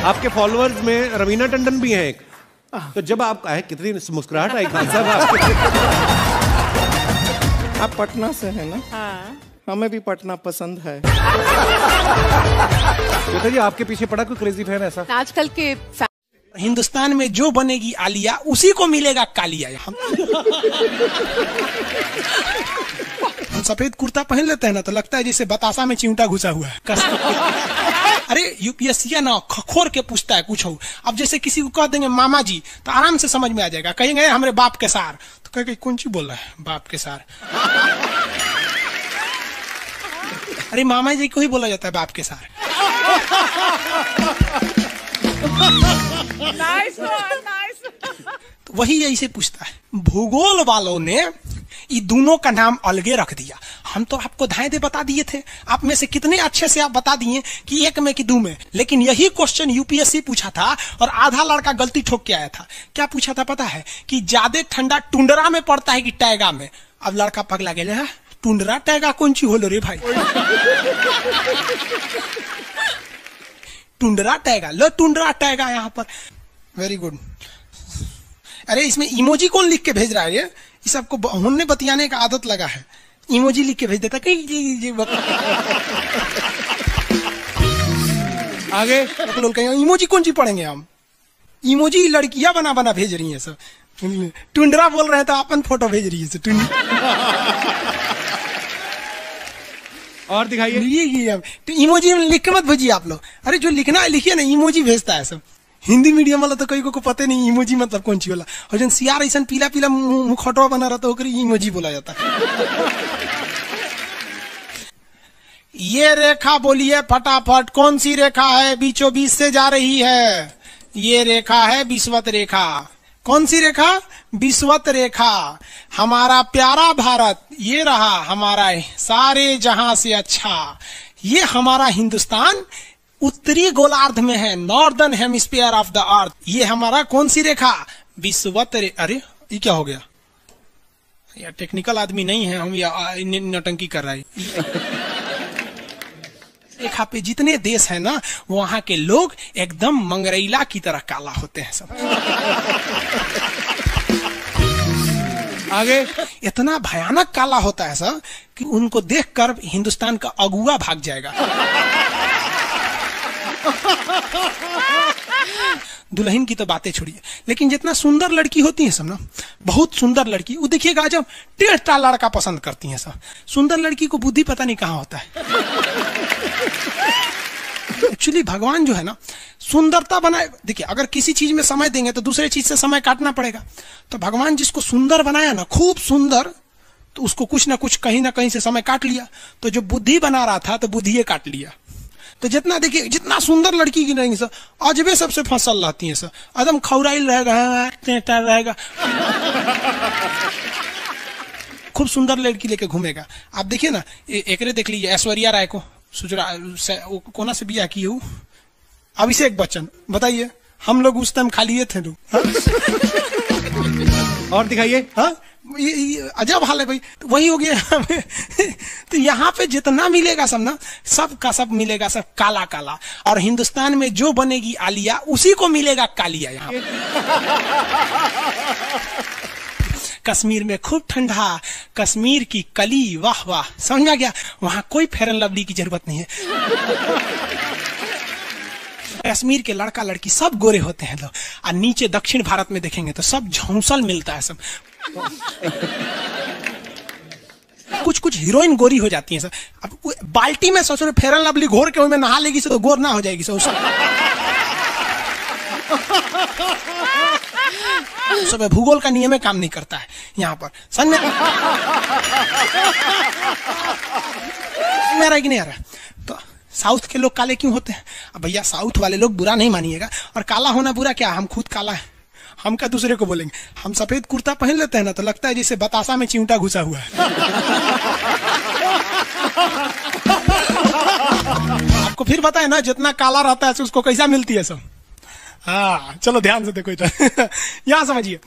आपके फॉलोअर्स में रवीना टंडन भी हैं एक, तो जब आप आए कितनी मुस्कुराहट आई खान साहब आपके। आप पटना से हैं ना? हाँ। हमें भी पटना पसंद है। तो जी आपके पीछे पड़ा कोई क्रेजी फैन ऐसा? आजकल के हिंदुस्तान में जो बनेगी आलिया उसी को मिलेगा कालिया। हम सफेद कुर्ता पहन लेते हैं ना तो लगता है जैसे बतासा में चिमटा घुसा हुआ है। अरे यूपीएससी ना खखोर के पूछता है कुछ हो। अब जैसे किसी को कह देंगे मामा जी तो आराम से समझ में आ जाएगा। कहेंगे हमारे बाप के सार तो कहेंगे कौन सी बोल रहा है बाप के सार। अरे मामा जी को ही बोला जाता है बाप के सार। नाइस तो वही ऐसे पूछता है। भूगोल वालों ने ये दोनों का नाम अलगे रख दिया। हम तो आपको धाए दे बता दिए थे, आप में से कितने अच्छे से आप बता दिए कि एक में कि दो में। लेकिन यही क्वेश्चन यूपीएससी पूछा था और आधा लड़का गलती ठोक के आया था। क्या पूछा था पता है? कि ज्यादा ठंडा टुंडरा में पड़ता है कि टैगा में। अब लड़का पगला गया, टुंडरा टैगा कौन सी होलो रे भाई। टुंडरा टैगा, लो टुंडरा टैगा यहाँ पर। Very good. अरे इसमें इमोजी कौन लिख के भेज रहा है? ये सबको हमने बतियाने का आदत लगा है। इमोजी लिख के भेज देता कहीं आगे लोग कहेंगे इमोजी कौन सी पढ़ेंगे हम। इमोजी लड़कियां बना बना भेज रही हैं सब। टुंडरा बोल रहे हैं तो अपन फोटो भेज रही है। और दिखाइए। तो इमोजी लिख के मत भेजिए आप लोग। अरे जो लिखना है लिखिए ना, इमोजी भेजता है सब। हिंदी मीडियम वाला तो कई को पता नहीं इमोजी मतलब कौन सी वाला। और जन सियार ऐसा पीला पीला मुखटवा बना रहा तो इमोजी बोला जाता है। ये रेखा बोलिए फटाफट, कौन सी रेखा है बीचों बीच से जा रही है? ये रेखा है विषुवत रेखा। कौन सी रेखा? विषुवत रेखा। हमारा प्यारा भारत ये रहा हमारा सारे जहां से अच्छा। ये हमारा हिंदुस्तान उत्तरी गोलार्ध में है, northern hemisphere of the earth. ये हमारा कौन सी रेखा? विषुवत रेखा। अरे ये क्या हो गया यार, टेक्निकल आदमी नहीं है हम, या नौटंकी कर रहा है। रेखा पे जितने देश है ना वहां के लोग एकदम मंगरैला की तरह काला होते हैं सब। आगे इतना भयानक काला होता है सब कि उनको देखकर हिंदुस्तान का अगुआ भाग जाएगा। दुल्हन की तो बातें छोड़िए, लेकिन जितना सुंदर लड़की होती है सब ना, बहुत सुंदर लड़की, वो देखिएगा जब टेढ़ा लड़का पसंद करती है सब। सुंदर लड़की को बुद्धि पता नहीं कहाँ होता है। एक्चुअली भगवान जो है ना सुंदरता बनाए। देखिए अगर किसी चीज में समय देंगे तो दूसरे चीज से समय काटना पड़ेगा। तो भगवान जिसको सुंदर बनाया ना, खूब सुंदर, तो उसको कुछ ना कुछ कहीं ना कहीं से समय काट लिया। तो जो बुद्धि बना रहा था तो बुद्धि काट लिया। तो जितना देखिए जितना सुंदर लड़की की रहेंगी सर, अजबे सबसे फसल रहती है सर, एकदम खौराइल रहेगा। खूब सुंदर लड़की लेके घूमेगा। आप देखिए ना, एक देख लीजिए ऐश्वर्या राय को, कोना से बिया की हूँ, अभिषेक बच्चन। बताइए हम लोग उस टाइम खा लिए थे लोग। और दिखाइए। हाँ अजब हाल है भाई। तो वही हो गया। तो यहाँ पे जितना मिलेगा सब ना, सब का सब मिलेगा सब काला काला। और हिंदुस्तान में जो बनेगी आलिया उसी को मिलेगा कालिया। यहाँ कश्मीर में खूब ठंडा, कश्मीर की कली, वाह वाह, समझा गया। वहां कोई फेयर एंड लवली की जरूरत नहीं है। कश्मीर के लड़का लड़की सब गोरे होते हैं लोग। और नीचे दक्षिण भारत में देखेंगे तो सब झौंसल मिलता है सब। कुछ कुछ हीरोइन गोरी हो जाती है सर। अब बाल्टी में सोच रहे फेयर एंड लवली घोर के में नहा लेगी तो गोर ना हो जाएगी सर। सब भूगोल का नियम काम नहीं करता है यहाँ पर। सन में मेरा कि नहीं आ रहा। तो साउथ के लोग काले क्यों होते हैं? अब भैया साउथ वाले लोग बुरा नहीं मानिएगा, और काला होना बुरा क्या, हम खुद काला है, हम क्या दूसरे को बोलेंगे। हम सफेद कुर्ता पहन लेते हैं ना तो लगता है जैसे बतासा में चिमटा घुसा हुआ है। आपको फिर बताए ना जितना काला रहता है उसको कैसा मिलती है सब। हाँ चलो ध्यान से देखो इधर। यहाँ समझिए,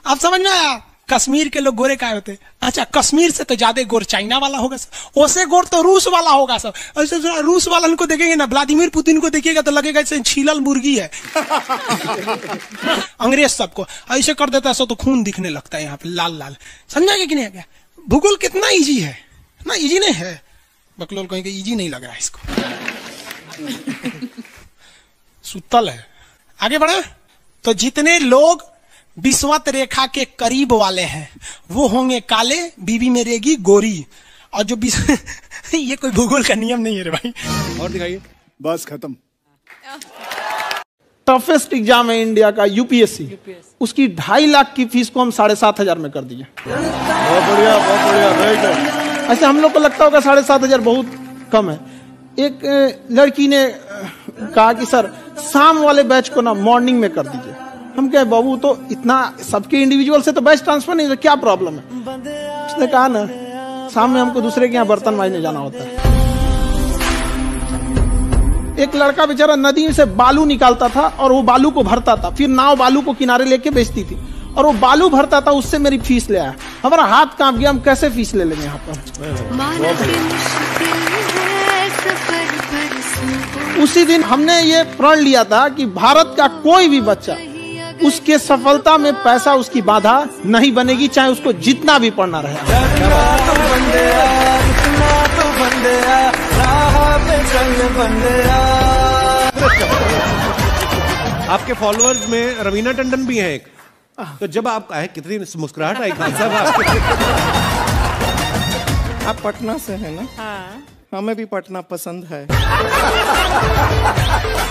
आप समझ में आया कश्मीर के लोग गोरे काय होते? अच्छा, कश्मीर से तो ज्यादा गोर चाइना वाला होगा सर, उससे गोर तो रूस वाला होगा सर। ऐसे रूस वाला को देखेंगे ना, व्लादिमीर पुतिन को देखिएगा तो लगेगा जैसे छीलल मुर्गी है। अंग्रेज सबको ऐसे कर देता है सो तो खून दिखने लगता है यहाँ पे लाल लाल। समझा कि नहीं? क्या भूगोल कितना इजी है ना? इजी नहीं है, बकलोल कहेंगे इजी नहीं लग रहा है इसको। सुतल है। आगे बढ़े तो जितने लोग विषुवत रेखा के करीब वाले हैं वो होंगे काले, बीवी में रहेगी गोरी। और जो ये कोई भूगोल का नियम नहीं है रे भाई। और दिखाइए। बस खत्म। टफेस्ट एग्जाम है इंडिया का यूपीएससी, उसकी 2.5 लाख की फीस को हम 7,500 में कर दिए। बहुत बढ़िया, बहुत बढ़िया, वेरी गुड। ऐसे हम लोग को लगता होगा 7,500 बहुत कम है। एक लड़की ने कहा कि सर शाम वाले बैच को ना मॉर्निंग में कर दीजिए। हम कहे बाबू तो इतना सबके इंडिविजुअल से तो बैच ट्रांसफर नहीं, तो क्या प्रॉब्लम है? उसने कहा ना शाम में हमको दूसरे के यहाँ बर्तन मांजने जाना होता है। एक लड़का बेचारा नदी से बालू निकालता था और वो बालू को भरता था, फिर नाव बालू को किनारे लेके बेचती थी और वो बालू भरता था, उससे मेरी फीस ले आया। हमारा हाथ कांप गया, हम कैसे फीस ले लेंगे यहाँ पर। उसी दिन हमने ये प्रण लिया था कि भारत का कोई भी बच्चा उसके सफलता में पैसा उसकी बाधा नहीं बनेगी, चाहे उसको जितना भी पढ़ना रहे। आपके फॉलोअर्स में रवीना टंडन भी हैं एक, तो जब आप आए कितनी मुस्कुराहट आई खान साहब। आप पटना से है ना? हाँ। हमें भी पटना पसंद है।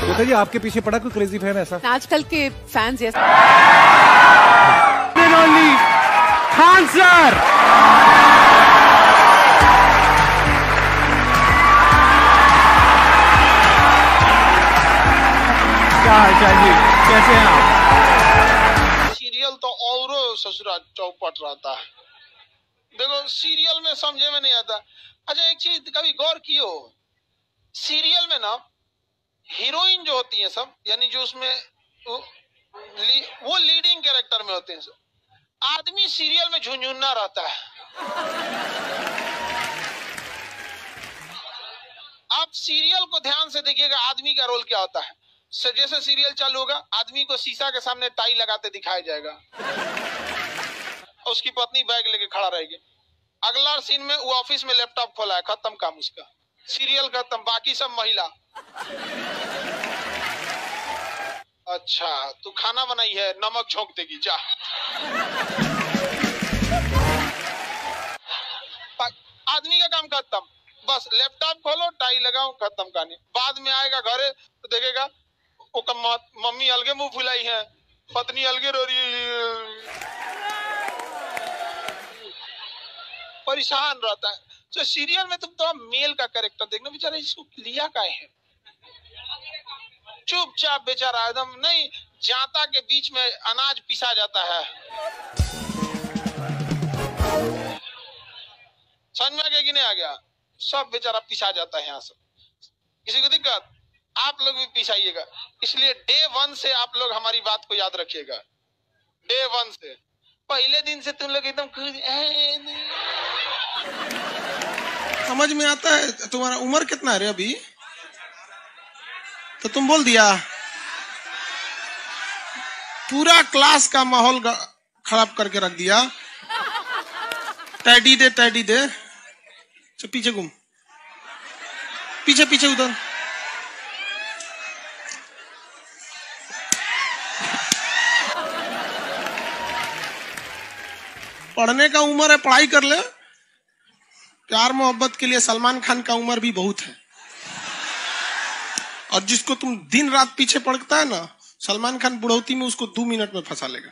बताइए आपके पीछे पड़ा कोई क्रेजी फैन ऐसा? आजकल के फैंस ये खान सर। क्या हाल जी, कैसे हैं आप? सीरियल तो और ससुरा चौपट रहता है। देखो सीरियल में समझे में नहीं आता। अच्छा एक चीज कभी गौर कियो, सीरियल में ना हीरोइन जो होती है सब, यानी जो उसमें वो लीडिंग कैरेक्टर में होते हैं सब, आदमी सीरियल में झुंझुन्ना रहता है। आप सीरियल को ध्यान से देखिएगा, आदमी का रोल क्या होता है। जैसे सीरियल चालू होगा, आदमी को शीशा के सामने टाई लगाते दिखाया जाएगा, उसकी पत्नी बैग लेके खड़ा रहेगी। अगला सीन में वो ऑफिस में लैपटॉप खोला है, खत्म काम उसका, सीरियल खत्म, बाकी सब महिला। अच्छा तू खाना बनाई है, नमक झोंक देगी जा। आदमी का काम खत्म, बस लैपटॉप खोलो, टाई लगाओ, खत्म कहानी। बाद में आएगा घरे तो देखेगा मम्मी अलगे मुंह फुलाई है, पत्नी अलगे रो रही है, परेशान रहता है। तो सीरियल में तुम तो मेल का कैरेक्टर देखना, बेचारा इसको लिया क्या है, चुपचाप बेचारा एकदम नहीं, जाता के बीच में अनाज पिसा जाता है। समझ में आ गया कि नहीं आ गया? सब बेचारा पिसा जाता है यहाँ से। किसी को दिक्कत? आप लोग भी पिसाइएगा। इसलिए डे 1 से आप लोग हमारी बात को याद रखिएगा। डे 1 से पहले दिन से तुम लोग एकदम समझ में आता है। तुम्हारा उम्र कितना है रे अभी? तो तुम बोल दिया, पूरा क्लास का माहौल खराब करके रख दिया। टैडी दे, टैडी दे, तो पीछे घूम, पीछे पीछे उधर। पढ़ने का उम्र है, पढ़ाई कर ले। प्यार मोहब्बत के लिए सलमान खान का उम्र भी बहुत है। और जिसको तुम दिन रात पीछे पड़ता है ना, सलमान खान बुढ़ौती में उसको 2 मिनट में फंसा लेगा।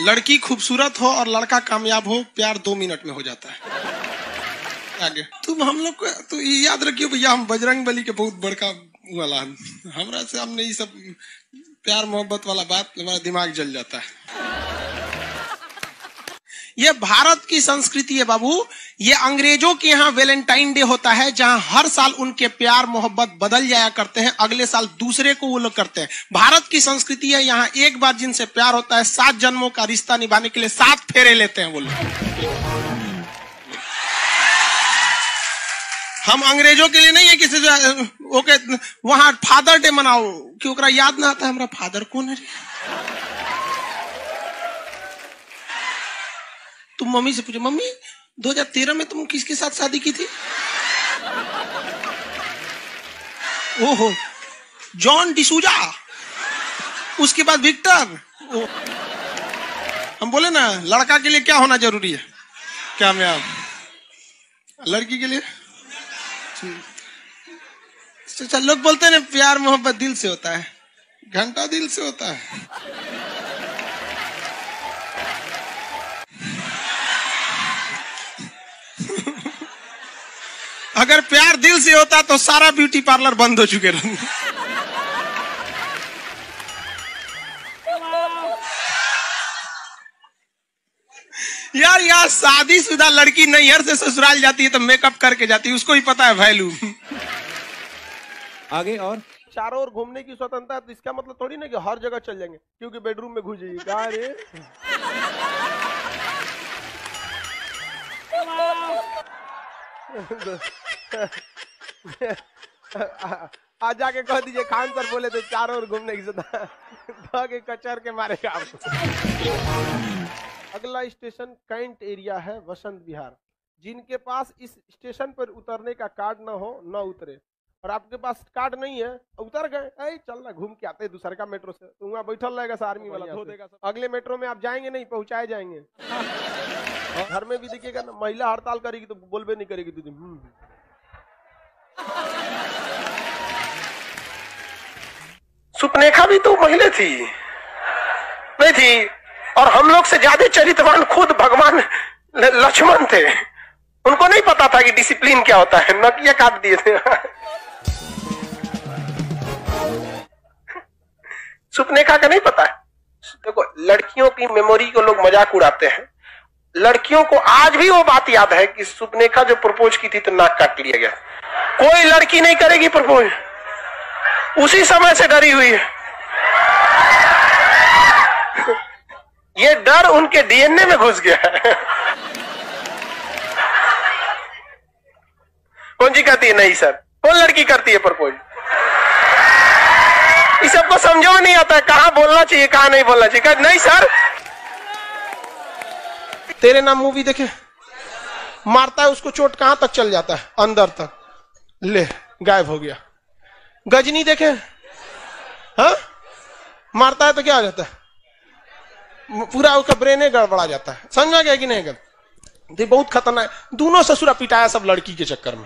लड़की खूबसूरत हो और लड़का कामयाब हो, प्यार 2 मिनट में हो जाता है। आगे तुम हम लोग को तो ये याद रखियो भैया, हम बजरंग बली के बहुत बड़का वाला, हमरा से हमने ये सब प्यार मोहब्बत वाला बात, हमारा दिमाग जल जाता है। ये भारत की संस्कृति है बाबू। ये अंग्रेजों के यहाँ वैलेंटाइन डे होता है, जहां हर साल उनके प्यार मोहब्बत बदल जाया करते हैं, अगले साल दूसरे को वो लोग करते हैं। भारत की संस्कृति है, यहाँ एक बार जिनसे प्यार होता है 7 जन्मों का रिश्ता निभाने के लिए 7 फेरे लेते हैं वो लोग। हम अंग्रेजों के लिए नहीं है किसी ओके वहां फादर डे मनाओ कि ओकरा याद ना आता है हमारा फादर कौन है। तुम मम्मी से पूछो, मम्मी 2013 में तुम किसके साथ शादी की थी? ओहो, जॉन डिसूजा, उसके बाद विक्टर। हम बोले ना लड़का के लिए क्या होना जरूरी है, क्या मैं आप लड़की के लिए? चल लोग बोलते हैं ना प्यार मोहब्बत दिल से होता है, घंटा दिल से होता है। अगर प्यार दिल से होता तो सारा ब्यूटी पार्लर बंद हो चुके रहते। यार यहाँ शादीशुदा लड़की नैहर से ससुराल जाती है तो मेकअप करके जाती है, उसको ही पता है वैल्यू। आगे और चारों ओर घूमने की स्वतंत्रता है, तो इसका मतलब थोड़ी ना कि हर जगह चल जाएंगे क्योंकि बेडरूम में घुस जाइए। कहा रे आज जाके कह दीजिए खान सर बोले थे चारों ओर घूमने की स्वतंत्रता के कचर के मारेगा आपको। अगला स्टेशन कैंट एरिया है, वसंत विहार। जिनके पास इस स्टेशन पर उतरने का कार्ड ना हो न उतरे, और आपके पास कार्ड नहीं है उतर गए, चल ना घूम के आते हैं दूसर का मेट्रो से, तो वहाँ बैठल रहेगा आर्मी वाला धो देगा। अगले मेट्रो में आप जाएंगे नहीं, पहुंचाए जाएंगे। घर में भी देखिएगा ना, महिला हड़ताल करेगी तो बोलबे नहीं करेगी दीदी। सुपनेखा भी तो महिला थी नहीं थी, और हम लोग से ज्यादा चरित्रवान खुद भगवान लक्ष्मण थे। उनको नहीं पता था कि डिसिप्लिन क्या होता है, नकिया काट दिए थे। सुपनेखा का नहीं पता है। देखो लड़कियों की मेमोरी को लोग मजाक उड़ाते हैं, लड़कियों को आज भी वो बात याद है कि सुपनेखा जो प्रपोज की थी तो नाक काट लिया गया। कोई लड़की नहीं करेगी प्रपोज, उसी समय से डरी हुई है। ये डर उनके डीएनए में घुस गया है। कौन जी कहती है नहीं सर, कौन लड़की करती है प्रपोज? इस सबको समझो नहीं आता है कहां बोलना चाहिए कहां नहीं बोलना चाहिए। नहीं सर, तेरे नाम मूवी देखे, मारता है उसको चोट कहां तक चल जाता है, अंदर तक, ले गायब हो गया। गजनी देखे, हाँ मारता है तो क्या हो जाता है, पूरा उसका ब्रेन गड़बड़ा जाता है। समझ में गया कि नहीं? गल बहुत खतरनाक। दोनों ससुरा पिटाया सब लड़की के चक्कर में।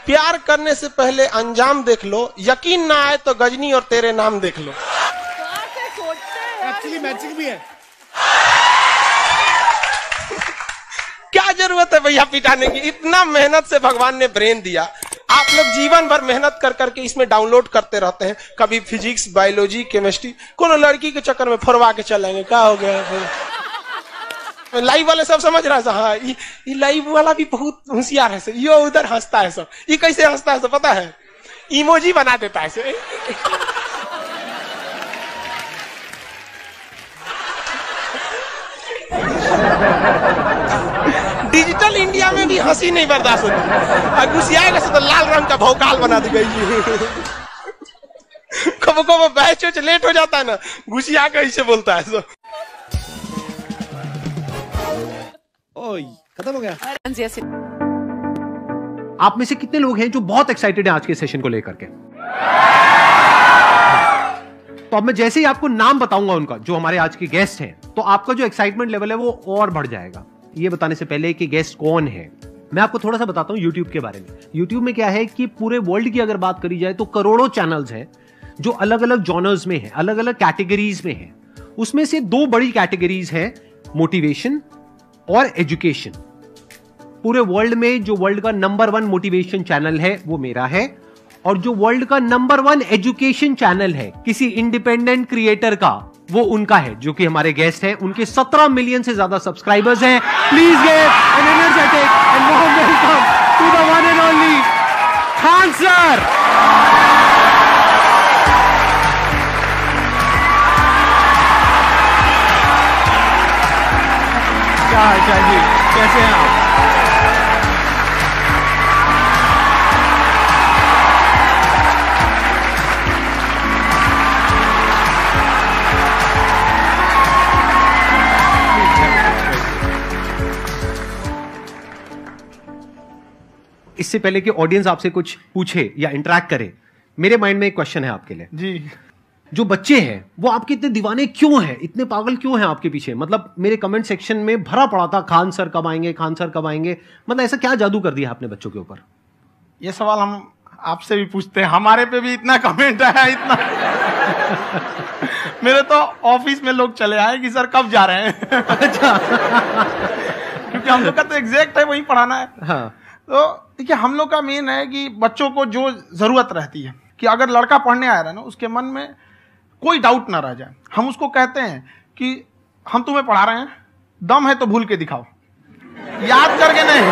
प्यार करने से पहले अंजाम देख लो, यकीन ना आए तो गजनी और तेरे नाम देख लो। एक्चुअली मैचिंग भी है। क्या जरूरत है भैया पिटाने की? इतना मेहनत से भगवान ने ब्रेन दिया, आप लोग जीवन भर मेहनत कर करके इसमें डाउनलोड करते रहते हैं, कभी फिजिक्स, बायोलॉजी, केमिस्ट्री। कोनो लड़की के चक्कर में फोड़वा के चलेंगे, क्या हो गया फिर? लाइव वाले सब समझ रहा है, हाँ ये लाइव वाला भी बहुत होशियार है, ये उधर हंसता है सब। ये कैसे हंसता है सब पता है? इमोजी बना देता है। डिजिटल इंडिया में भी हंसी नहीं बर्दाश्त होती, घुसियाएगा तो लाल रंग का भौकाल बना दी गई। कब कब बैच लेट हो जाता है ना, घुसिया के ऐसे बोलता है सब। ओए खत्म हो गया। आप में से कितने लोग हैं जो बहुत एक्साइटेड हैं आज के सेशन को लेकर के? तो अब मैं जैसे ही आपको नाम बताऊंगा उनका, जो हमारे आज के गेस्ट हैं, तो आपका जो एक्साइटमेंट लेवल है वो और बढ़ जाएगा। ये बताने से पहले कि गेस्ट कौन है, मैं आपको थोड़ा सा बताता हूं YouTube के बारे में। YouTube में क्या है कि पूरे वर्ल्ड की अगर बात करी जाए तो करोड़ों चैनल्स हैं जो अलग अलग जॉनर्स में हैं, अलग अलग कैटेगरीज में हैं। उसमें से 2 बड़ी कैटेगरीज हैं, मोटिवेशन और एजुकेशन। पूरे वर्ल्ड में जो वर्ल्ड का नंबर 1 मोटिवेशन चैनल है वो मेरा है, और जो वर्ल्ड का नंबर 1 एजुकेशन चैनल है किसी इंडिपेंडेंट क्रिएटर का वो उनका है जो कि हमारे गेस्ट हैं। उनके 17 मिलियन से ज्यादा सब्सक्राइबर्स हैं। Please give an energetic and warm welcome to the one and only Khan sir. क्या हाल चाल जी, कैसे हैं आप? इससे पहले कि ऑडियंस आपसे कुछ पूछे या इंटरेक्ट करे, मेरे माइंड में एक क्वेश्चन है आपके लिए। जी। जो बच्चे हैं वो आपके इतने दीवाने क्यों हैं, इतने पागल क्यों हैं आपके पीछे? मतलब मेरे कमेंट सेक्शन में भरा पड़ा था खान सर कब आएंगे, खान सर कब आएंगे। मतलब ऐसा क्या जादू कर दिया आपने बच्चों के ऊपर? ये सवाल हम आपसे भी पूछते हैं, हमारे पे भी इतना कमेंट आया, इतना मेरे तो ऑफिस में लोग चले आए कि सर कब जा रहे हैं। अच्छा। क्योंकि हम लोग का तो एग्जैक्ट है वही पढ़ाना है। हाँ। तो देखिए हम लोग का मेन है कि बच्चों को जो जरूरत रहती है कि अगर लड़का पढ़ने आ रहा है ना, उसके मन में कोई डाउट ना रह जाए। हम उसको कहते हैं कि हम तुम्हें पढ़ा रहे हैं, दम है तो भूल के दिखाओ, याद करके नहीं।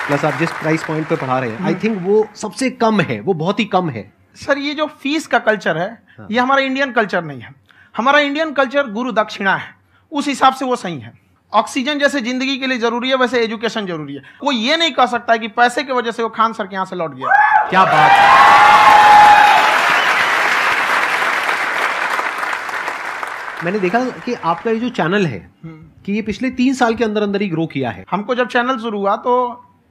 प्लस आप जिस प्राइस पॉइंट पे पढ़ा रहे हैं, आई थिंक वो सबसे कम है, वो बहुत ही कम है। सर ये जो फीस का कल्चर है, हाँ। ये हमारा इंडियन कल्चर नहीं है। हमारा इंडियन कल्चर गुरु दक्षिणा है, उस हिसाब से वो सही है। ऑक्सीजन जैसे जिंदगी के लिए जरूरी है, वैसे एजुकेशन जरूरी है। कोई ये नहीं कह सकता है कि पैसे की वजह से वो खान सर के यहां से लौट गया। क्या बात है। मैंने देखा कि आपका ये जो चैनल है कि ये पिछले 3 साल के अंदर अंदर ही ग्रो किया है। हमको जब चैनल शुरू हुआ तो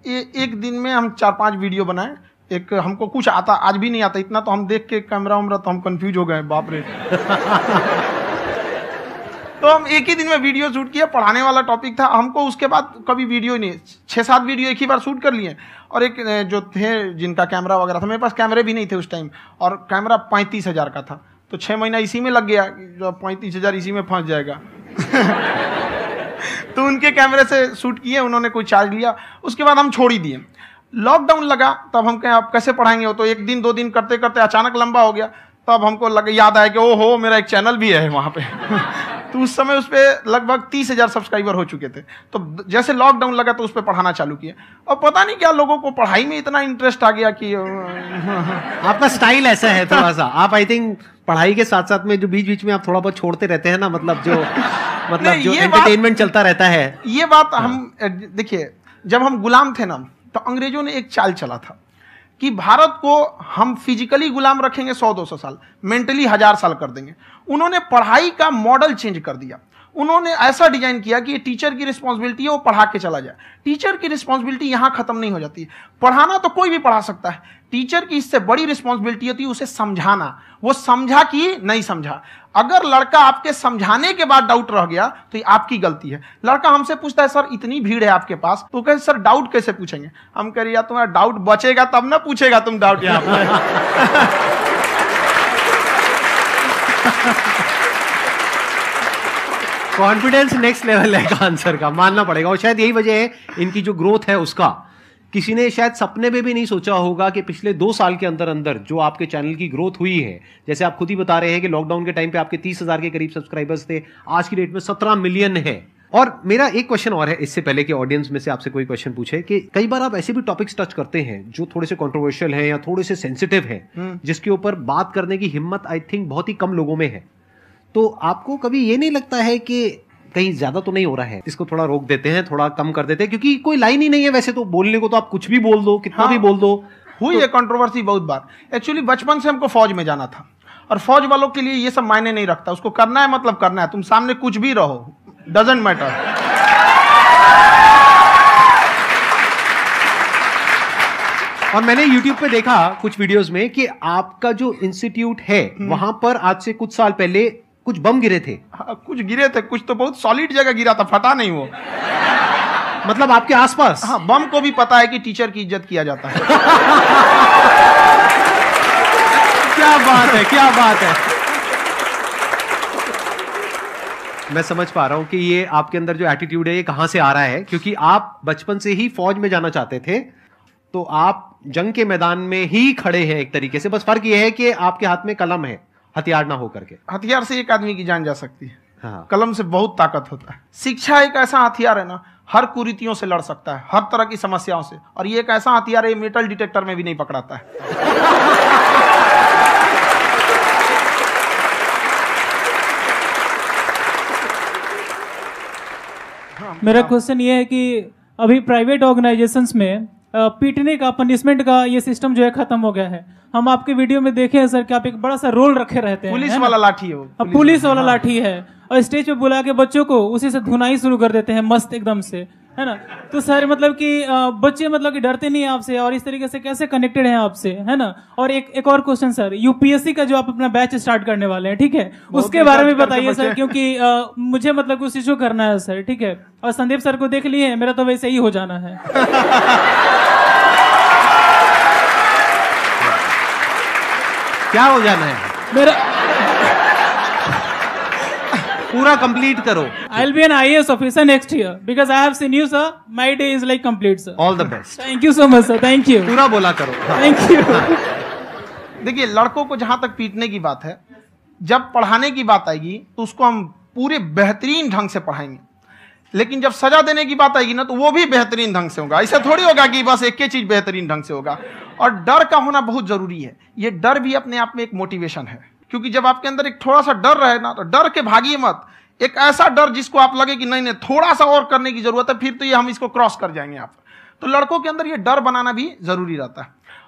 एक दिन में हम 4-5 वीडियो बनाए। एक हमको कुछ आता, आज भी नहीं आता इतना, तो हम देख के कैमरा उमरा तो हम कंफ्यूज हो गए, बाप रे। तो हम एक ही दिन में वीडियो शूट किया, पढ़ाने वाला टॉपिक था हमको। उसके बाद कभी वीडियो नहीं, 6-7 वीडियो एक ही बार शूट कर लिए। और एक जो थे जिनका कैमरा वगैरह था, मेरे पास कैमरे भी नहीं थे उस टाइम, और कैमरा 35,000 का था। तो 6 महीना इसी में लग गया, जो 35,000 इसी में फंस जाएगा। तो उनके कैमरे से शूट किए, उन्होंने कोई चार्ज लिया, उसके बाद हम छोड़ ही दिए। लॉकडाउन लगा, तब हम कहें आप कैसे पढ़ाएंगे? वो तो 1 दिन 2 दिन करते करते अचानक लंबा हो गया। तब हमको याद आया कि ओहो मेरा एक चैनल भी है वहाँ पे। तो उस समय उस पर लगभग 30,000 सब्सक्राइबर हो चुके थे। तो जैसे लॉकडाउन लगा तो उस पर पढ़ाना चालू किया, और पता नहीं क्या लोगों को पढ़ाई में इतना इंटरेस्ट आ गया कि आपका स्टाइल ऐसा है थोड़ा सा। आप आई थिंक पढ़ाई के साथ साथ में जो बीच बीच में आप थोड़ा बहुत छोड़ते रहते हैं ना, मतलब जो एंटरटेनमेंट चलता रहता है। ये बात हम देखिए, जब हम गुलाम थे ना, तो अंग्रेजों ने एक चाल चला था कि भारत को हम फिजिकली गुलाम रखेंगे 100-200 साल, मेंटली 1000 साल कर देंगे। उन्होंने पढ़ाई का मॉडल चेंज कर दिया। उन्होंने ऐसा डिजाइन किया कि टीचर की रिस्पॉन्सिबिलिटी है वो पढ़ा के चला जाए। टीचर की रिस्पॉन्सिबिलिटी यहां खत्म नहीं हो जाती है। पढ़ाना तो कोई भी पढ़ा सकता है, टीचर की इससे बड़ी रिस्पॉन्सिबिलिटी होती है उसे समझाना। वो समझा कि नहीं समझा। अगर लड़का आपके समझाने के बाद डाउट रह गया तो ये आपकी गलती है। लड़का हमसे पूछता है सर इतनी भीड़ है आपके पास, तो कहे सर डाउट कैसे पूछेंगे? हम कह रहे यार तुम्हारा डाउट बचेगा तब ना पूछेगा तुम डाउट यहाँ पे। कॉन्फिडेंस नेक्स्ट लेवल है खान सर का, मानना पड़ेगा। और शायद यही वजह है इनकी जो ग्रोथ है उसका। किसी ने शायद सपने में भी नहीं सोचा होगा कि पिछले 2 साल के अंदर अंदर जो आपके चैनल की ग्रोथ हुई है, जैसे आप खुद ही बता रहे हैं कि लॉकडाउन के टाइम पे आपके 30,000 के करीब सब्सक्राइबर्स थे, आज की डेट में 17 मिलियन है। और मेरा एक क्वेश्चन और है, इससे पहले कि ऑडियंस में से आपसे कोई क्वेश्चन पूछे, कि कई बार आप ऐसे भी टॉपिक्स टच करते हैं जो थोड़े से कंट्रोवर्शियल हैं या थोड़े से सेंसिटिव हैं, जिसके ऊपर बात करने की हिम्मत आई थिंक बहुत ही कम लोगों में है। तो आपको कभी ये नहीं लगता है कि कहीं ज्यादा तो नहीं हो रहा है, इसको थोड़ा रोक देते हैं, थोड़ा कम कर देते हैं? क्योंकि कोई लाइन ही नहीं है वैसे तो बोलने को, तो आप कुछ भी बोल दो, कितना भी बोल दो। हुई है कंट्रोवर्सी बहुत बार। एक्चुअली बचपन से हमको फौज में जाना था, और फौज वालों के लिए ये सब मायने नहीं रखता। उसको करना है मतलब करना है, तुम सामने कुछ भी रहो, डजंट मैटर। और मैंने YouTube पे देखा कुछ वीडियोस में कि आपका जो इंस्टीट्यूट है वहां पर आज से कुछ साल पहले कुछ बम गिरे थे। हाँ, कुछ गिरे थे, कुछ तो बहुत सॉलिड जगह गिरा था, फटा नहीं वो। मतलब आपके आसपास? हाँ, बम को भी पता है कि टीचर की इज्जत किया जाता है। क्या बात है, क्या बात है। मैं समझ पा रहा हूं कि ये आपके अंदर जो एटीट्यूड है ये कहां से आ रहा है, क्योंकि आप बचपन से ही फौज में जाना चाहते थे। तो आप जंग के मैदान में ही खड़े हैं एक तरीके से, बस फर्क यह है कि आपके हाथ में कलम है, हथियार ना हो करके। हथियार से एक आदमी की जान जा सकती है, हाँ। कलम से बहुत ताकत होता है। शिक्षा एक ऐसा हथियार है ना, हर कुरीतियों से लड़ सकता है, हर तरह की समस्याओं से। और ये एक ऐसा हथियार है, मेटल डिटेक्टर में भी नहीं पकड़ाता है। मेरा क्वेश्चन ये है कि अभी प्राइवेट ऑर्गेनाइजेशंस में पीटने का, पनिशमेंट का ये सिस्टम जो है खत्म हो गया है। हम आपके वीडियो में देखे हैं सर कि आप एक बड़ा सा रोल रखे रहते हैं, पुलिस वाला लाठी है वो, पुलिस वाला लाठी है, और स्टेज पे बुला के बच्चों को उसी से धुनाई शुरू कर देते हैं मस्त एकदम से, है ना। तो सर मतलब कि बच्चे मतलब कि डरते नहीं है आपसे, और इस तरीके से कैसे कनेक्टेड हैं आपसे, है ना। और एक और क्वेश्चन सर, यूपीएससी का जो आप अपना बैच स्टार्ट करने वाले हैं, ठीक है, उसके बारे में बताइए सर, क्योंकि मुझे मतलब उस चीज को करना है सर, ठीक है। और संदीप सर को देख लिए, मेरा तो वैसे ही हो जाना है। क्या हो जाना है? मेरा पूरा कंप्लीट करो। I'll be an IAS officer next year because I have seen you, sir. My day is like complete, sir. All the best. Thank you so much, sir. Thank you. पूरा बोला करो। Thank you. देखिए, लड़कों को जहां तक पीटने की बात है, जब पढ़ाने की बात आएगी तो उसको हम पूरे बेहतरीन ढंग से पढ़ाएंगे, लेकिन जब सजा देने की बात आएगी ना, तो वो भी बेहतरीन ढंग से होगा। ऐसा थोड़ी होगा कि बस एक ही चीज बेहतरीन ढंग से होगा। और डर का होना बहुत जरूरी है। ये डर भी अपने आप में एक मोटिवेशन है, क्योंकि जब आपके अंदर एक थोड़ा सा डर रहे ना, तो डर के भागिए मत। एक ऐसा डर जिसको आप लगे कि नहीं नहीं थोड़ा सा और करने की जरूरत है, फिर तो ये हम इसको क्रॉस कर जाएंगे आप। तो लड़कों के अंदर ये डर बनाना भी जरूरी रहता है।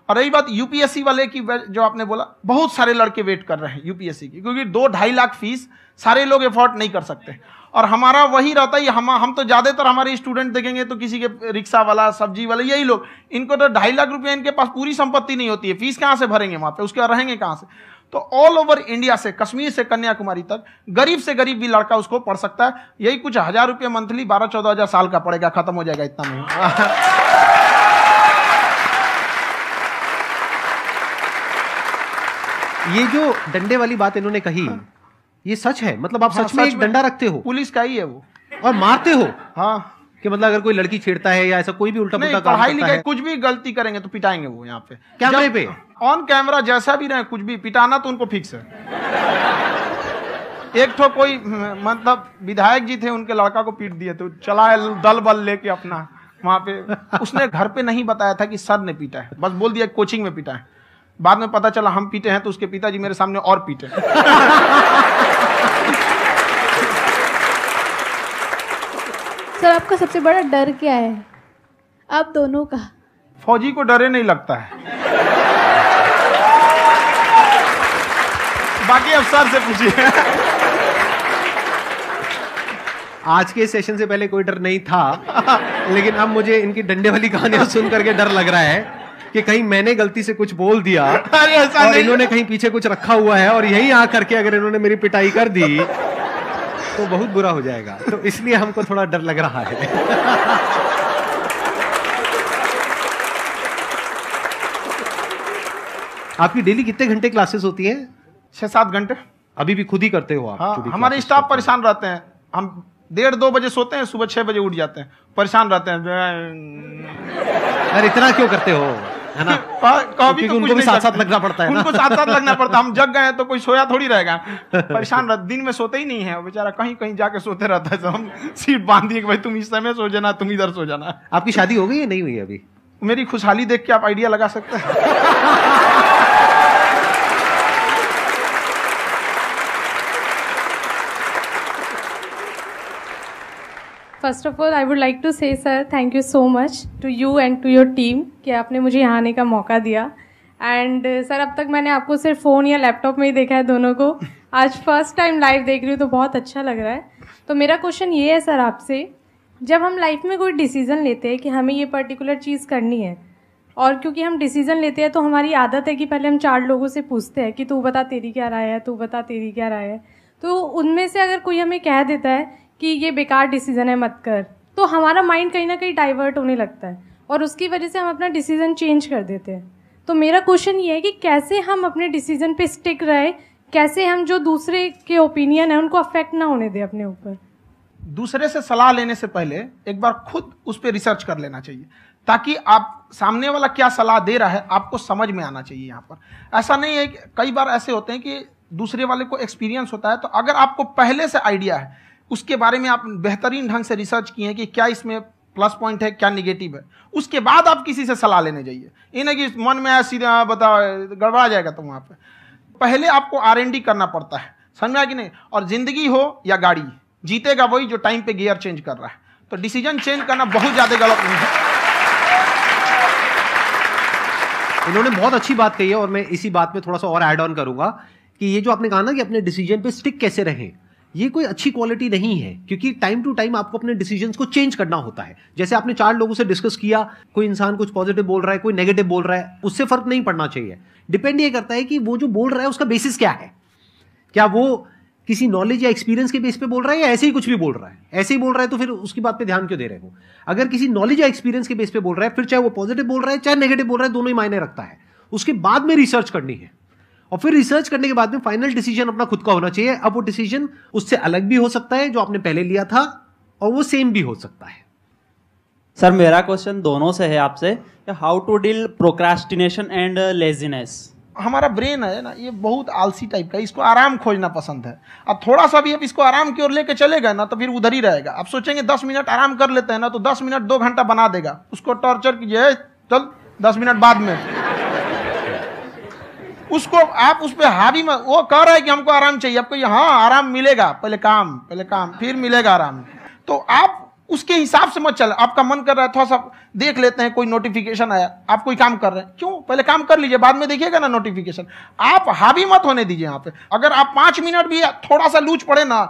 और रही बात यूपीएससी वाले की, जो आपने बोला, बहुत सारे लड़के वेट कर रहे हैं यूपीएससी की, क्योंकि 2-2.5 लाख फीस सारे लोग एफोर्ड नहीं कर सकते। और हमारा वही रहता है, हम तो ज्यादातर हमारे स्टूडेंट देखेंगे तो किसी के रिक्शा वाला, सब्जी वाला, यही लोग, इनको तो 2.5 लाख रुपया, इनके पास पूरी संपत्ति नहीं होती है, फीस कहां से भरेंगे वहां पे, उसके बाद रहेंगे कहां से। तो ऑल ओवर इंडिया से, कश्मीर से कन्याकुमारी तक, गरीब से गरीब भी लड़का उसको पढ़ सकता है। यही कुछ 1000 रुपये मंथली, 12-14 हजार साल का पड़ेगा, खत्म हो जाएगा इतना में। ये जो डंडे वाली बात इन्होंने कही, ये सच है? मतलब आप सच में एक डंडा रखते हो? पुलिस का ही है वो। और मारते हो? हाँ, कि मतलब अगर कोई लड़की छेड़ता है या ऐसा कोई भी उल्टा पुल्टा काम पढ़ाई करता लिखाई है, कुछ भी गलती करेंगे तो पिटाएंगे वो। यहाँ पे कैमरे पे ऑन कैमरा जैसा भी रहे, कुछ भी पिटाना तो उनको फिक्स है। एक तो कोई मतलब विधायक जी थे, उनके लड़का को पीट दिए, तो चला दल बल लेके अपना वहां पे। उसने घर पे नहीं बताया था कि सर ने पीटा है, बस बोल दिया कोचिंग में पीटा है। बाद में पता चला हम पीटे हैं, तो उसके पिताजी मेरे सामने और पीटे। सर, आपका सबसे बड़ा डर क्या है आप दोनों का? फौजी को डरे नहीं लगता है, बाकी अब सर से पूछिए। आज के सेशन से पहले कोई डर नहीं था, लेकिन अब मुझे इनकी डंडे वाली कहानियां सुन करके डर लग रहा है कि कहीं मैंने गलती से कुछ बोल दिया और इन्होंने कहीं पीछे कुछ रखा हुआ है, और यहीं आ करके अगर इन्होंने मेरी पिटाई कर दी तो बहुत बुरा हो जाएगा। तो इसलिए हमको थोड़ा डर लग रहा है। आपकी डेली कितने घंटे क्लासेस होती है? 6-7 घंटे। अभी भी खुद ही करते हो आप? हाँ, हमारे स्टाफ परेशान रहते हैं। हम 1:30-2 बजे सोते हैं, सुबह 6 बजे उठ जाते हैं, परेशान रहते हैं। अरे इतना क्यों करते हो, है ना? कभी उनको भी साथ साथ लगना पड़ता है ना? उनको साथ साथ लगना पड़ता है। हम जग गए तो कोई सोया थोड़ी रहेगा, परेशान रहते, दिन में सोते ही नहीं है बेचारा, कहीं कहीं जाके सोते रहता है। हम सीट बांध दिए कि भाई तुम इस समय सो जाना, तुम इधर सो जाना। आपकी शादी हो गई है? नहीं हुई है अभी? मेरी खुशहाली देख के आप आइडिया लगा सकते हैं। First of all I would like to say sir thank you so much to you and to your team कि आपने मुझे यहाँ आने का मौका दिया। एंड सर अब तक मैंने आपको सिर्फ फ़ोन या लैपटॉप में ही देखा है दोनों को, आज फर्स्ट टाइम लाइव देख रही हूँ तो बहुत अच्छा लग रहा है। तो मेरा क्वेश्चन ये है सर आपसे, जब हम लाइफ में कोई डिसीज़न लेते हैं कि हमें ये पर्टिकुलर चीज़ करनी है, और क्योंकि हम डिसीज़न लेते हैं तो हमारी आदत है कि पहले हम 4 लोगों से पूछते हैं कि तू बता तेरी क्या राय है, तू बता तेरी क्या राय है। तो उनमें से अगर कोई हमें कह देता है कि ये बेकार डिसीज़न है मत कर, तो हमारा माइंड कहीं ना कहीं डाइवर्ट होने लगता है और उसकी वजह से हम अपना डिसीज़न चेंज कर देते हैं। तो मेरा क्वेश्चन ये है कि कैसे हम अपने डिसीज़न पे स्टिक रहे, कैसे हम जो दूसरे के ओपिनियन है उनको अफेक्ट ना होने दें अपने ऊपर। दूसरे से सलाह लेने से पहले एक बार खुद उस पर रिसर्च कर लेना चाहिए, ताकि आप सामने वाला क्या सलाह दे रहा है आपको समझ में आना चाहिए। यहाँ पर ऐसा नहीं है कि कई बार ऐसे होते हैं कि दूसरे वाले को एक्सपीरियंस होता है, तो अगर आपको पहले से आइडिया है, उसके बारे में आप बेहतरीन ढंग से रिसर्च किए हैं कि क्या इसमें प्लस पॉइंट है, क्या निगेटिव है, उसके बाद आप किसी से सलाह लेने जाइए। ये नहीं कि मन में आया सीधा बताओ, गड़बड़ा जाएगा। तो वहाँ पे पहले आपको R&D करना पड़ता है, समझ में आया कि नहीं। और जिंदगी हो या गाड़ी, जीतेगा वही जो टाइम पे गियर चेंज कर रहा है। तो डिसीजन चेंज करना बहुत ज्यादा गलत नहीं है। इन्होंने बहुत अच्छी बात कही है और मैं इसी बात में थोड़ा सा और ऐड ऑन करूंगा कि ये जो आपने कहा ना कि अपने डिसीजन पे स्टिक कैसे रहें, ये कोई अच्छी क्वालिटी नहीं है, क्योंकि टाइम टू टाइम आपको अपने डिसीजंस को चेंज करना होता है। जैसे आपने 4 लोगों से डिस्कस किया, कोई इंसान कुछ पॉजिटिव बोल रहा है, कोई नेगेटिव बोल रहा है, उससे फर्क नहीं पड़ना चाहिए। डिपेंड ये करता है कि वो जो बोल रहा है उसका बेसिस क्या है। क्या वो किसी नॉलेज या एक्सपीरियंस के बेस पे बोल रहा है या ऐसे ही कुछ भी बोल रहा है? ऐसे ही बोल रहा है तो फिर उसकी बात पे ध्यान क्यों दे रहे हो? अगर किसी नॉलेज या एक्सपीरियंस के बेस पे बोल रहा है, फिर चाहे वो पॉजिटिव बोल रहा है चाहे नेगेटिव बोल रहा है, दोनों ही मायने रखता है। उसके बाद में रिसर्च करनी है और फिर रिसर्च करने के बाद में फाइनल डिसीजन अपना खुद का होना चाहिए। अब वो डिसीजन उससे अलग भी हो सकता है जो आपने पहले लिया था, और वो सेम भी हो सकता है। सर मेरा क्वेश्चन दोनों से है आपसे, how to deal procrastination and laziness. हमारा ब्रेन है ना, ये बहुत आलसी टाइप का, इसको आराम खोजना पसंद है। अब थोड़ा सा भी अब इसको आराम की ओर लेके चलेगा ना तो फिर उधर ही रहेगा। आप सोचेंगे 10 मिनट आराम कर लेते हैं ना, तो 10 मिनट 2 घंटा बना देगा। उसको टॉर्चर कीजिए, चल 10 मिनट बाद में। उसको आप उस पर हावी मत, वो कह रहा है कि हमको आराम चाहिए, आपको हाँ आराम मिलेगा, पहले काम फिर मिलेगा आराम। तो आप उसके हिसाब से मत चल। आपका मन कर रहा है थोड़ा सा देख लेते हैं, कोई नोटिफिकेशन आया, आप कोई काम कर रहे हैं, क्यों पहले काम कर लीजिए, बाद में देखिएगा ना नोटिफिकेशन। आप हावी मत होने दीजिए यहाँ पे। अगर आप 5 मिनट भी थोड़ा सा लूज पड़े ना,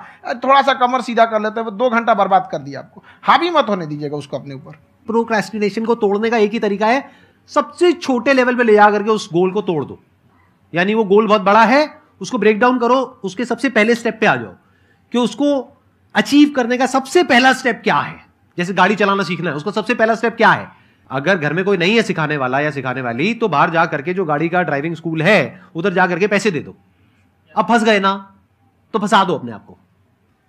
थोड़ा सा कमर सीधा कर लेते हैं, 2 घंटा बर्बाद कर दिया आपको। हावी मत होने दीजिएगा उसको अपने ऊपर। प्रोक्रेस्टिनेशन को तोड़ने का एक ही तरीका है, सबसे छोटे लेवल पे ले जा करके उस गोल को तोड़ दो। यानी वो गोल बहुत बड़ा है, उसको ब्रेक डाउन करो, उसके सबसे पहले स्टेप पे आ जाओ कि उसको अचीव करने का सबसे पहला स्टेप क्या है। जैसे गाड़ी चलाना सीखना है, उसका सबसे पहला स्टेप क्या है। अगर घर में कोई नहीं है सिखाने वाला या सिखाने वाली, तो बाहर जा करके जो गाड़ी का ड्राइविंग स्कूल है उधर जा करके पैसे दे दो। अब फंस गए ना तो फंसा दो अपने आप को।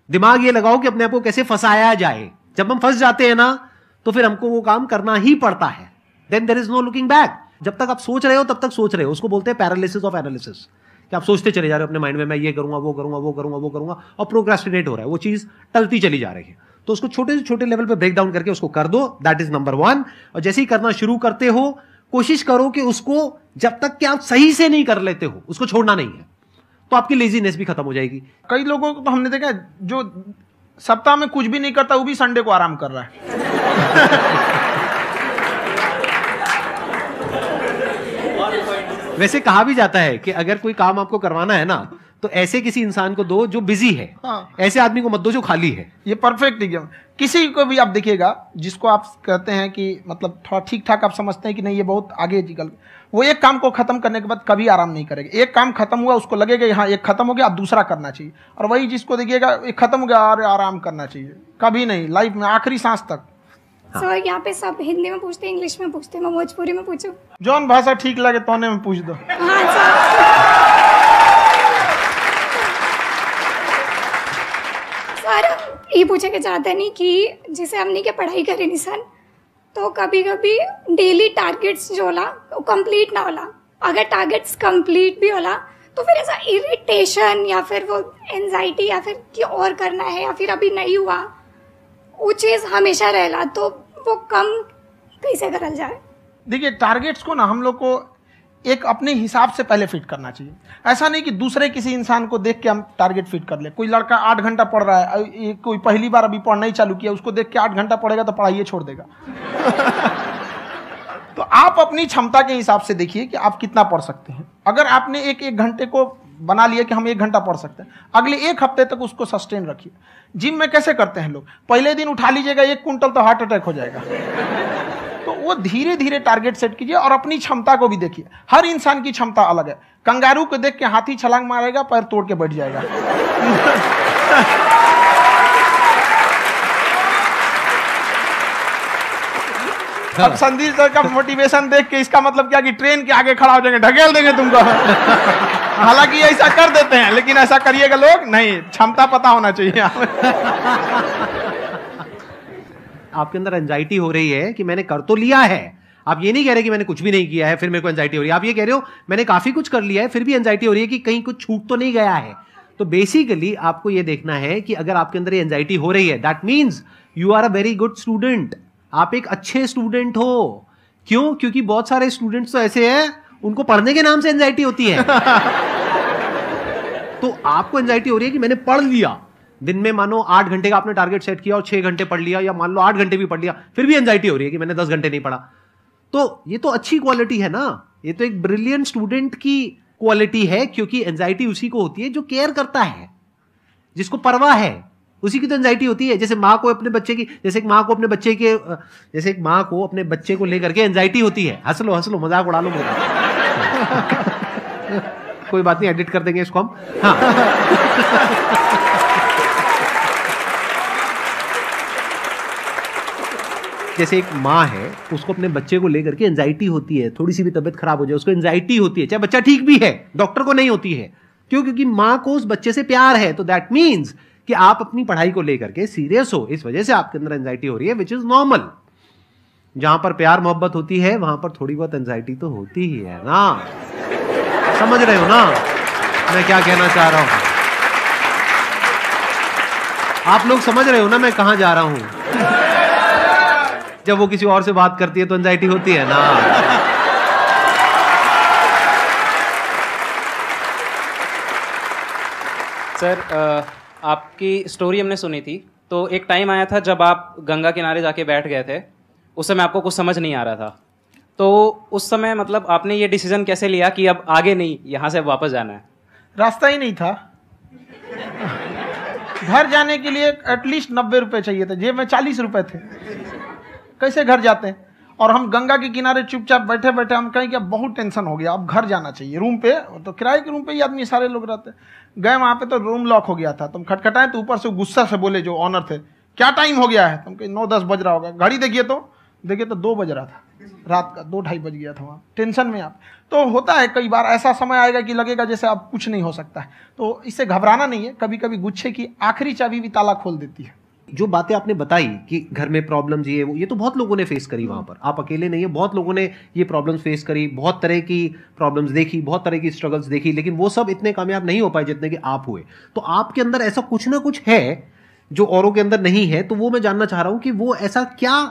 दिमाग ये लगाओ कि अपने आप को कैसे फंसाया जाए। जब हम फंस जाते हैं ना तो फिर हमको वो काम करना ही पड़ता है। Then there is no looking back. जब तक आप सोच रहे हो तब तक सोच रहे हो, उसको बोलते हैं पैरालिसिस ऑफ एनालिसिस, कि आप सोचते चले जा रहे हो अपने माइंड में, मैं ये करूंगा वो करूंगा वो करूंगा वो करूंगा, और प्रोक्रेस्टिनेट हो रहा है, वो चीज टलती चली जा रही है। तो उसको छोटे से छोटे लेवल पे ब्रेक डाउन करके उसको कर दो, दैट इज नंबर 1। और जैसे ही करना शुरू करते हो, कोशिश करो कि उसको जब तक कि आप सही से नहीं कर लेते हो उसको छोड़ना नहीं है, तो आपकी लेजीनेस भी खत्म हो जाएगी। कई लोगों को तो हमने देखा जो सप्ताह में कुछ भी नहीं करता, वो भी संडे को आराम कर रहा है। वैसे कहा भी जाता है कि अगर कोई काम आपको करवाना है ना तो ऐसे किसी इंसान को दो जो बिजी है। हाँ। ऐसे आदमी को मत दो जो खाली है। ये परफेक्ट एग्जाम। किसी को भी आप देखिएगा जिसको आप कहते हैं कि मतलब थोड़ा ठीक ठाक आप समझते हैं कि नहीं ये बहुत आगे निकल, वो एक काम को खत्म करने के बाद कभी आराम नहीं करेगा। एक काम खत्म हुआ उसको लगेगा हाँ एक खत्म हो गया, अब दूसरा करना चाहिए। और वही जिसको देखिएगा एक खत्म हो गया और आराम करना चाहिए, कभी नहीं, लाइफ में आखिरी सांस तक। सर यहाँ पे सब हिंदी में पूछते हैं, इंग्लिश में पूछते हैं, मैं भोजपुरी में पूछूं? जौन भाषा ठीक लगे तोने में पूछ दो। हाँ सर। सर ये पूछे के चाहते नहीं कि जैसे हमने के पढ़ाई करे निशान, तो कभी कभी डेली टारगेट्स जो होला वो कंप्लीट ना होला। अगर टारगेट्स कंप्लीट भी होला तो फिर ऐसा इरिटेशन या फिर वो एंजाइटी या फिर कि और करना है या फिर अभी नहीं हुआ, वो चीज हमेशा रहेला, तो वो कम कैसे करल जाए? देखिए टारगेट्स को ना हम लोग को एक अपने हिसाब से पहले फिट करना चाहिए। ऐसा नहीं कि दूसरे किसी इंसान को देख के हम टारगेट फिट कर ले। कोई लड़का 8 घंटा पढ़ रहा है, कोई पहली बार अभी पढ़ना ही चालू किया, उसको देख के 8 घंटा पढ़ेगा तो पढ़ाई छोड़ देगा। तो आप अपनी क्षमता के हिसाब से देखिए कि आप कितना पढ़ सकते हैं। अगर आपने एक घंटे को बना लिया कि हम 1 घंटा पढ़ सकते हैं, अगले 1 हफ्ते तक उसको सस्टेन रखिए। जिम में कैसे करते हैं लोग, पहले दिन उठा लीजिएगा 1 क्विंटल तो हार्ट अटैक हो जाएगा। तो वो धीरे धीरे टारगेट सेट कीजिए और अपनी क्षमता को भी देखिए। हर इंसान की क्षमता अलग है। कंगारू को देख के हाथी छलांग मारेगा, पैर तोड़ के बैठ जाएगा। अब संदीप सर का मोटिवेशन देख के इसका मतलब क्या कि ट्रेन के आगे खड़ा हो जाएंगे, ढकेल देंगे तुमको। हालांकि ऐसा कर देते हैं, लेकिन ऐसा करिएगा लोग नहीं, क्षमता पता होना चाहिए। आपके अंदर एंजाइटी हो रही है कि मैंने कर तो लिया है, आप ये नहीं कह रहे कि मैंने कुछ भी नहीं किया है फिर मेरे को एंजाइटी हो रही है, आप ये कह रहे हो मैंने काफी कुछ कर लिया है फिर भी एंजाइटी हो रही है कि कहीं कुछ छूट तो नहीं गया है। तो बेसिकली आपको ये देखना है कि अगर आपके अंदर ये एंजाइटी हो रही है, that means you are a very good student, आप एक अच्छे स्टूडेंट हो। क्यों? क्योंकि बहुत सारे स्टूडेंट्स तो ऐसे हैं उनको पढ़ने के नाम से एंजाइटी होती है। तो आपको एंजाइटी हो रही है कि मैंने पढ़ लिया, दिन में मानो 8 घंटे का आपने टारगेट सेट किया और 6 घंटे पढ़ लिया, या मान लो 8 घंटे भी पढ़ लिया, फिर भी एंजाइटी हो रही है कि मैंने 10 घंटे नहीं पढ़ा। तो ये तो अच्छी क्वालिटी है ना, ये तो एक ब्रिलियंट स्टूडेंट की क्वालिटी है, क्योंकि एंजाइटी उसी को होती है जो केयर करता है, जिसको परवाह है, उसी की तो एंजाइटी होती है। जैसे माँ को अपने बच्चे की, जैसे एक माँ को अपने बच्चे को लेकर के एंजाइटी होती है। हंस लो मजाक उड़ा लो कोई बात नहीं, एडिट कर देंगे इसको हम। हाँ जैसे एक माँ है, उसको अपने बच्चे को लेकर के एंजाइटी होती है, थोड़ी सी भी तबीयत खराब हो जाए उसको एंजाइटी होती है, चाहे बच्चा ठीक भी है, डॉक्टर को नहीं होती है। क्यों? क्योंकि माँ को उस बच्चे से प्यार है। तो दैट मीन्स कि आप अपनी पढ़ाई को लेकर के सीरियस हो, इस वजह से आपके अंदर एंजाइटी हो रही है, विच इज नॉर्मल। जहां पर प्यार मोहब्बत होती है वहां पर थोड़ी बहुत एंजाइटी तो होती ही है ना। समझ रहे हो ना मैं क्या कहना चाह रहा हूं? आप लोग समझ रहे हो ना मैं कहां जा रहा हूं? जब वो किसी और से बात करती है तो एंजाइटी होती है ना। सर आपकी स्टोरी हमने सुनी थी, तो एक टाइम आया था जब आप गंगा किनारे जाके बैठ गए थे, उस समय आपको कुछ समझ नहीं आ रहा था। तो उस समय मतलब आपने ये डिसीजन कैसे लिया कि अब आगे नहीं, यहाँ से वापस जाना है? रास्ता ही नहीं था। घर जाने के लिए एटलीस्ट 90 रुपए चाहिए थे, जेब में 40 रुपए थे, कैसे घर जाते हैं? और हम गंगा के किनारे चुपचाप बैठे बैठे हम कहें कि बहुत टेंशन हो गया, अब घर जाना चाहिए। रूम पे तो किराए के रूम पे ही आदमी सारे लोग रहते, गए वहाँ पे तो रूम लॉक हो गया था। तुम खटखटाए तो ऊपर से गुस्सा से बोले जो ऑनर थे, क्या टाइम हो गया है? तुम कहीं 9-10 बज रहा होगा, घड़ी देखिए तो 2 बज रहा था रात का, 2-2:30 बज गया था वहाँ। टेंशन में आप तो होता है, कई बार ऐसा समय आएगा कि लगेगा जैसे आप कुछ नहीं हो सकता है, तो इससे घबराना नहीं है। कभी कभी गुच्छे की आखिरी चाबी भी ताला खोल देती है। जो बातें आपने बताई कि घर में प्रॉब्लम्स ये तो बहुत लोगों ने फेस करी वहां पर, आप अकेले नहीं है, बहुत लोगों ने ये प्रॉब्लम्स फेस करी, बहुत तरह की प्रॉब्लम्स देखी, बहुत तरह की स्ट्रगल्स देखी, लेकिन वो सब इतने कामयाब नहीं हो पाए जितने कि आप हुए। तो आपके अंदर ऐसा कुछ ना कुछ है जो औरों के अंदर नहीं है, तो वो मैं जानना चाह रहा हूं कि वो ऐसा क्या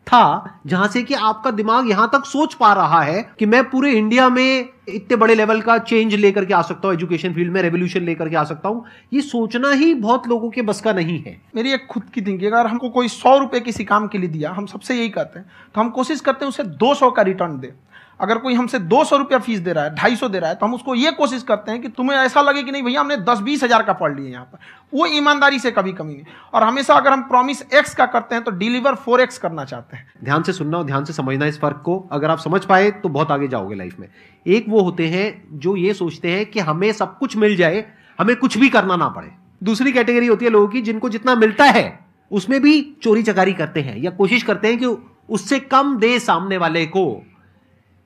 था जहां से कि आपका दिमाग यहां तक सोच पा रहा है कि मैं पूरे इंडिया में इतने बड़े लेवल का चेंज लेकर के आ सकता हूं, एजुकेशन फील्ड में रेवोल्यूशन लेकर के आ सकता हूं। ये सोचना ही बहुत लोगों के बस का नहीं है। मेरी एक खुद की थिंकिंग, अगर हमको कोई 100 रुपए किसी काम के लिए दिया, हम सबसे यही कहते हैं, तो हम कोशिश करते हैं उसे 200 का रिटर्न दे। अगर कोई हमसे 200 रुपया फीस दे रहा है, 250 दे रहा है, तो हम उसको ये कोशिश करते हैं कि तुम्हें ऐसा लगे कि नहीं भैया हमने 10-20 हज़ार का पढ़ लिया यहाँ पर। वो ईमानदारी से कभी कमी नहीं। और हमेशा अगर हम प्रॉमिस X का करते हैं तो डिलीवर 4X करना चाहते हैं। ध्यान से सुनना और ध्यान से समझना इस फर्क को, अगर आप समझ पाए तो बहुत आगे जाओगे लाइफ में। एक वो होते हैं जो ये सोचते हैं कि हमें सब कुछ मिल जाए, हमें कुछ भी करना ना पड़े। दूसरी कैटेगरी होती है लोगों की जिनको जितना मिलता है उसमें भी चोरी चकारी करते हैं या कोशिश करते हैं कि उससे कम दे सामने वाले को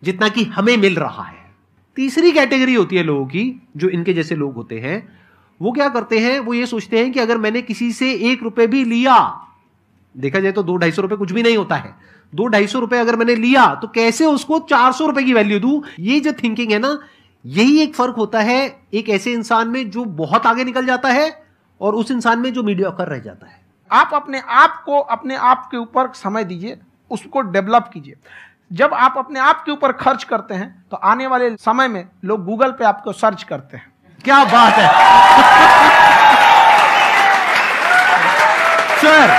जितना कि हमें मिल रहा है। तीसरी कैटेगरी होती है लोगों की जो इनके जैसे लोग होते हैं, वो क्या करते हैं, वो ये सोचते हैं कि अगर मैंने किसी से 1 रुपए भी लिया, देखा जाए तो 200-250 रुपए कुछ भी नहीं होता है, 200-250 रुपए अगर मैंने लिया तो कैसे उसको 400 रुपए की वैल्यू दूं। ये जो थिंकिंग है ना, यही एक फर्क होता है एक ऐसे इंसान में जो बहुत आगे निकल जाता है और उस इंसान में जो मीडियोकर रह जाता है। आप अपने आप को अपने आप के ऊपर समय दीजिए, उसको डेवलप कीजिए। जब आप अपने आप के ऊपर खर्च करते हैं तो आने वाले समय में लोग गूगल पे आपको सर्च करते हैं। क्या बात है सर,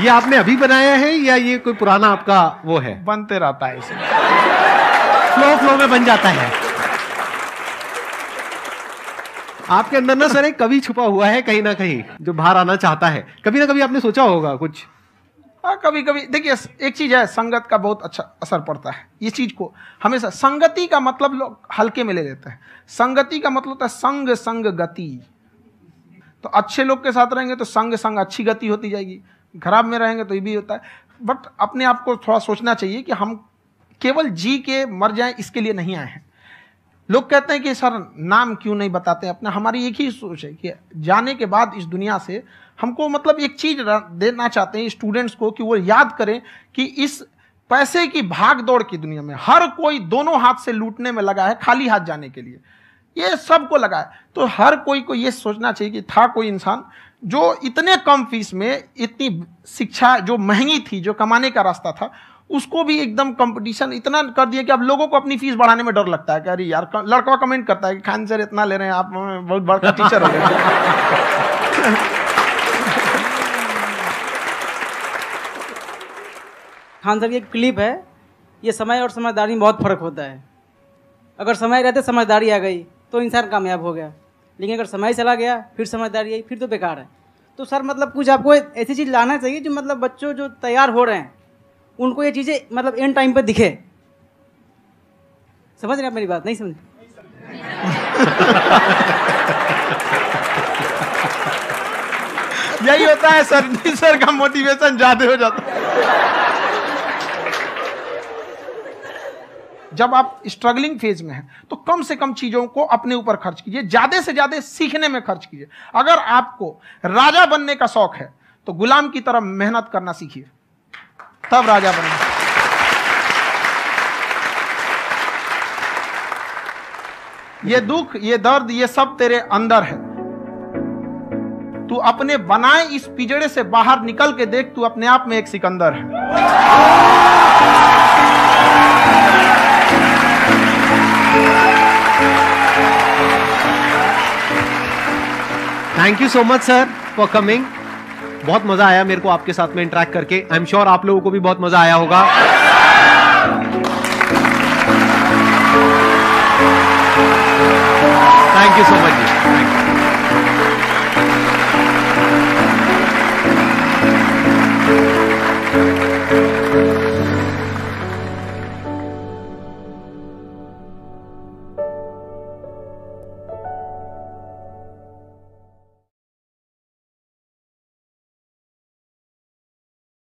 ये आपने अभी बनाया है या ये कोई पुराना आपका वो है? बनते रहता है, इसे फ्लो में बन जाता है। आपके अंदर ना सर एक कवि छुपा हुआ है कहीं ना कहीं जो बाहर आना चाहता है। कभी ना कभी आपने सोचा होगा कुछ? हाँ, कभी कभी देखिए, एक चीज है, संगत का बहुत अच्छा असर पड़ता है। ये चीज को हमेशा, संगति का मतलब लोग हल्के में ले लेते हैं। संगति का मतलब होता है संग संग गति। तो अच्छे लोग के साथ रहेंगे तो संग संग अच्छी गति होती जाएगी, खराब में रहेंगे तो ये भी होता है। बट अपने आप को थोड़ा सोचना चाहिए कि हम केवल जी के मर जाएं इसके लिए नहीं आए हैं। लोग कहते हैं कि सर नाम क्यों नहीं बताते अपना। हमारी एक ही सोच है कि जाने के बाद इस दुनिया से हमको मतलब एक चीज देना चाहते हैं स्टूडेंट्स को कि वो याद करें कि इस पैसे की भाग दौड़ की दुनिया में हर कोई दोनों हाथ से लूटने में लगा है खाली हाथ जाने के लिए, ये सबको लगा है। तो हर कोई को ये सोचना चाहिए कि था कोई इंसान जो इतने कम फीस में इतनी शिक्षा जो महंगी थी, जो कमाने का रास्ता था, उसको भी एकदम कंपटीशन इतना कर दिया कि अब लोगों को अपनी फीस बढ़ाने में डर लगता है कि अरे यार, लड़का कमेंट करता है कि खान सर इतना ले रहे हैं, आप बहुत बड़ा टीचर हो गए। खान सर की एक क्लिप है, ये समय और समझदारी में बहुत फर्क होता है। अगर समय रहते समझदारी आ गई तो इंसान कामयाब हो गया, लेकिन अगर समय चला गया फिर समझदारी आई फिर तो बेकार है। तो सर मतलब कुछ आपको ऐसी चीज़ लाना चाहिए जो मतलब बच्चों जो तैयार हो रहे हैं उनको ये चीज़ें मतलब एंड टाइम पे दिखे। समझ रहे आप मेरी बात? नहीं समझ? यही होता है सर का मोटिवेशन ज्यादा हो जाता है। जब आप स्ट्रगलिंग फेज में हैं तो कम से कम चीजों को अपने ऊपर खर्च कीजिए, ज्यादा से ज्यादा सीखने में खर्च कीजिए। अगर आपको राजा बनने का शौक है तो गुलाम की तरह मेहनत करना सीखिए, तब राजा बनेंगे। ये दुख, ये दर्द, ये सब तेरे अंदर है। तू अपने बनाए इस पिंजड़े से बाहर निकल के देख, तू अपने आप में एक सिकंदर है। Thank you so much sir for coming. बहुत मजा आया मेरे को आपके साथ में इंटरेक्ट करके। आई एम श्योर आप लोगों को भी बहुत मजा आया होगा। Thank you so much ji.